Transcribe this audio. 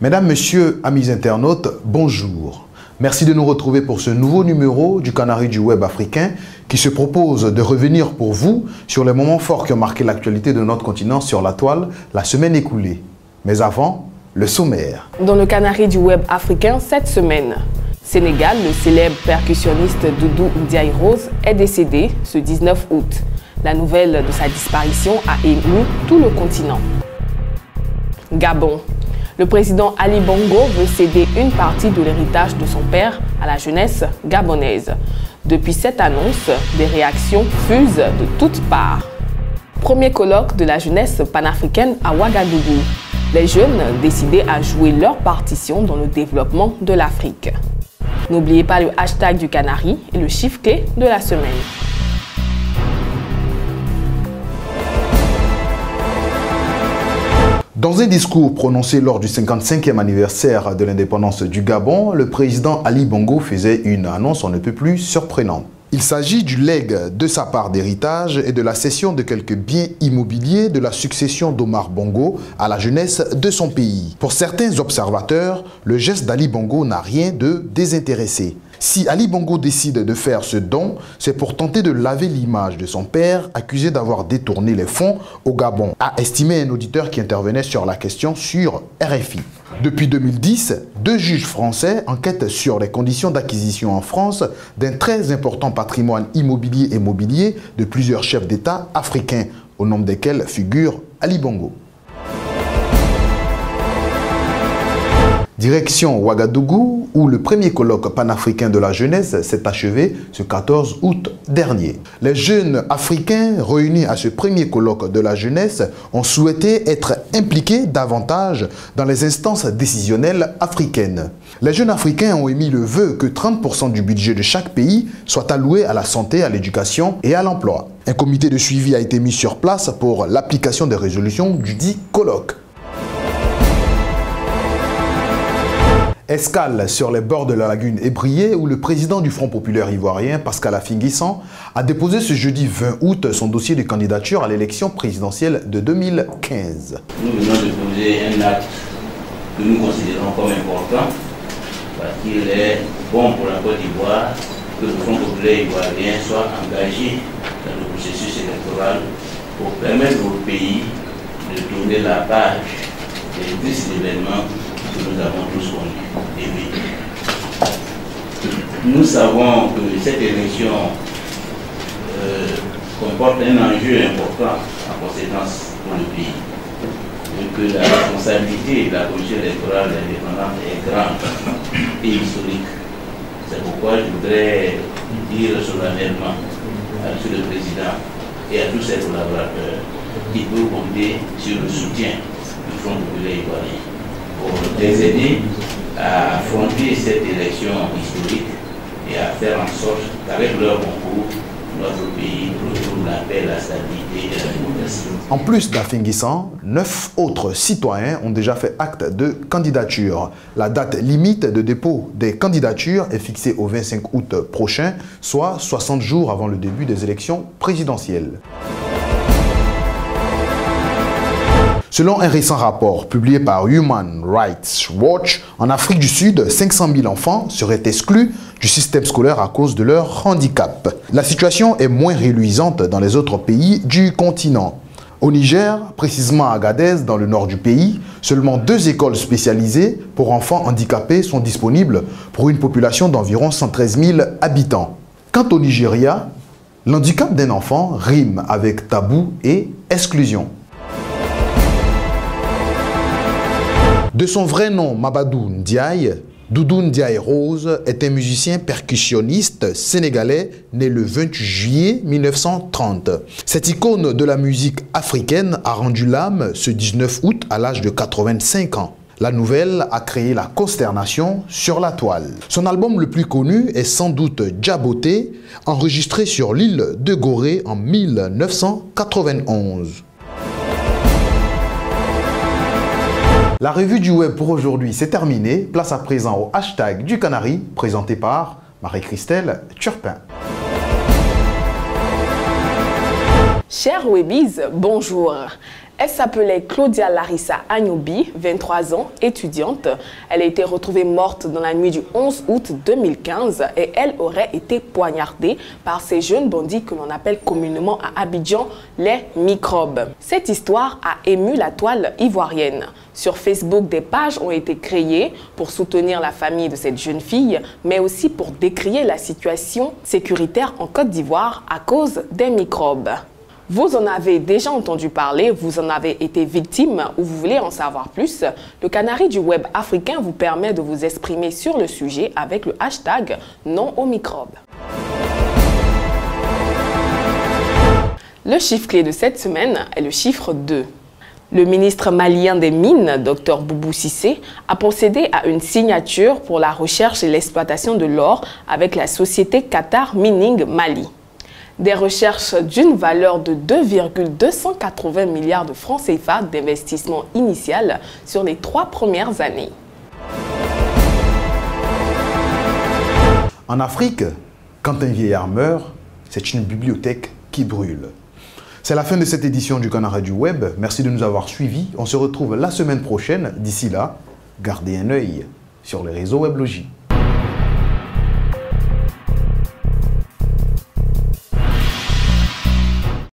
Mesdames, Messieurs, amis internautes, bonjour. Merci de nous retrouver pour ce nouveau numéro du Canari du Web africain qui se propose de revenir pour vous sur les moments forts qui ont marqué l'actualité de notre continent sur la toile la semaine écoulée. Mais avant, le sommaire. Dans le Canari du Web africain cette semaine, Sénégal, le célèbre percussionniste Doudou Ndiaye Rose est décédé ce 19 août. La nouvelle de sa disparition a ému tout le continent. Gabon. Le président Ali Bongo veut céder une partie de l'héritage de son père à la jeunesse gabonaise. Depuis cette annonce, des réactions fusent de toutes parts. Premier colloque de la jeunesse panafricaine à Ouagadougou. Les jeunes décidés à jouer leur partition dans le développement de l'Afrique. N'oubliez pas le hashtag du Canari et le chiffre clé de la semaine. Dans un discours prononcé lors du 55e anniversaire de l'indépendance du Gabon, le président Ali Bongo faisait une annonce on ne peut plus surprenante. Il s'agit du legs de sa part d'héritage et de la cession de quelques biens immobiliers de la succession d'Omar Bongo à la jeunesse de son pays. Pour certains observateurs, le geste d'Ali Bongo n'a rien de désintéressé. Si Ali Bongo décide de faire ce don, c'est pour tenter de laver l'image de son père accusé d'avoir détourné les fonds au Gabon, a estimé un auditeur qui intervenait sur la question sur RFI. Depuis 2010, 2 juges français enquêtent sur les conditions d'acquisition en France d'un très important patrimoine immobilier et mobilier de plusieurs chefs d'État africains, au nombre desquels figure Ali Bongo. Direction Ouagadougou, où le premier colloque panafricain de la jeunesse s'est achevé ce 14 août dernier. Les jeunes africains réunis à ce premier colloque de la jeunesse ont souhaité être impliqués davantage dans les instances décisionnelles africaines. Les jeunes africains ont émis le vœu que 30% du budget de chaque pays soit alloué à la santé, à l'éducation et à l'emploi. Un comité de suivi a été mis sur place pour l'application des résolutions du dit colloque. Escale sur les bords de la lagune Ébrié où le président du Front populaire ivoirien, Pascal Affi-N'Guessan, a déposé ce jeudi 20 août son dossier de candidature à l'élection présidentielle de 2015. Nous venons de poser un acte que nous considérons comme important parce qu'il est bon pour la Côte d'Ivoire que le Front populaire ivoirien soit engagé dans le processus électoral pour permettre au pays de tourner la page des tristes événements que nous avons tous connus. Nous savons que cette élection comporte un enjeu important en conséquence pour le pays, et que la responsabilité de la commission électorale indépendante est grande et historique. C'est pourquoi je voudrais dire solennellement à M. le Président et à tous ses collaborateurs qu'il peut compter sur le soutien du Front populaire ivoirien pour les aider à affronter cette élection historique et à faire en sorte qu'avec leur concours, notre pays retrouve la paix, la stabilité et la démocratie. En plus d'Affi-N'Guessan, 9 autres citoyens ont déjà fait acte de candidature. La date limite de dépôt des candidatures est fixée au 25 août prochain, soit 60 jours avant le début des élections présidentielles. Selon un récent rapport publié par Human Rights Watch, en Afrique du Sud, 500 000 enfants seraient exclus du système scolaire à cause de leur handicap. La situation est moins reluisante dans les autres pays du continent. Au Niger, précisément à Agadez, dans le nord du pays, seulement 2 écoles spécialisées pour enfants handicapés sont disponibles pour une population d'environ 113 000 habitants. Quant au Nigeria, l'handicap d'un enfant rime avec tabou et exclusion. De son vrai nom, Mamadou Ndiaye, Doudou Ndiaye Rose est un musicien percussionniste sénégalais né le 28 juillet 1930. Cette icône de la musique africaine a rendu l'âme ce 19 août à l'âge de 85 ans. La nouvelle a créé la consternation sur la toile. Son album le plus connu est sans doute Djaboté, enregistré sur l'île de Gorée en 1991. La revue du web pour aujourd'hui, c'est terminé. Place à présent au hashtag du Canari, présenté par Marie-Christelle Turpin. Chers Webies, bonjour. Elle s'appelait Claudia Larissa Agnobi, 23 ans, étudiante. Elle a été retrouvée morte dans la nuit du 11 août 2015 et elle aurait été poignardée par ces jeunes bandits que l'on appelle communément à Abidjan les microbes. Cette histoire a ému la toile ivoirienne. Sur Facebook, des pages ont été créées pour soutenir la famille de cette jeune fille, mais aussi pour décrier la situation sécuritaire en Côte d'Ivoire à cause des microbes. Vous en avez déjà entendu parler, vous en avez été victime ou vous voulez en savoir plus, le Canari du web africain vous permet de vous exprimer sur le sujet avec le hashtag non aux microbes. Le chiffre clé de cette semaine est le chiffre 2. Le ministre malien des Mines, Dr Boubou Cissé, a procédé à une signature pour la recherche et l'exploitation de l'or avec la société Qatar Mining Mali. Des recherches d'une valeur de 2,280 milliards de francs CFA d'investissement initial sur les 3 premières années. En Afrique, quand un vieillard meurt, c'est une bibliothèque qui brûle. C'est la fin de cette édition du Canari du Web. Merci de nous avoir suivis. On se retrouve la semaine prochaine. D'ici là, gardez un œil sur les réseaux Weblogie.